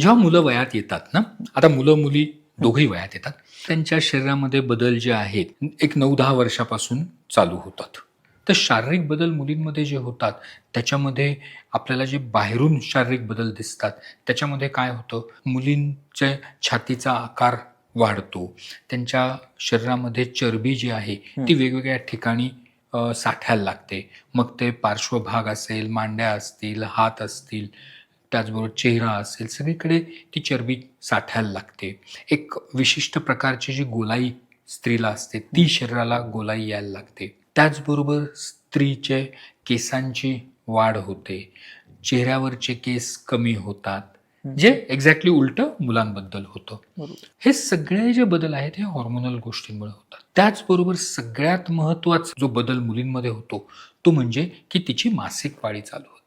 जेव्हा मुलं वयात येतात ना, आता मुलं-मुली दोघंही वयात येतात. त्यांच्या शरीरामध्ये बदल जे आहेत, एक 9-10 वर्षापासून चालू होतात. तर शारीरिक बदल मुलींमध्ये जे होतात, त्याच्यामध्ये आपल्याला जे बाहेरून शारीरिक बदल दिसतात, त्याच्यामध्ये काय होतं, मुलींच्या छातीचा आकार वाढतो. त्यांच्या शरीरामध्ये चरबी जी आहे, ती वेगवेगळ्या ठिकाणी साठायला लागते. मग ते पार्श्वभाग असेल, मांड्या असतील, हात असतील, त्याचबरोबर चेहरा असेल, सगळीकडे ती चरबी साठायला लागते. एक विशिष्ट प्रकारची जी गोलाई स्त्रीला असते, ती शरीराला गोलाई यायला लागते. त्याचबरोबर स्त्रीचे केसांची वाढ होते. चेहऱ्यावरचे केस कमी होतात. जे एक्झॅक्टली उलटं मुलांबद्दल होतं. बरोबर. हे सगळे जे बदल आहेत, हे हॉर्मोनल गोष्टींमुळे होतात. त्याचबरोबर सगळ्यात महत्त्वाचा जो बदल मुलींमध्ये होतो, तो म्हणजे की तिची मासिक पाळी चालू होते.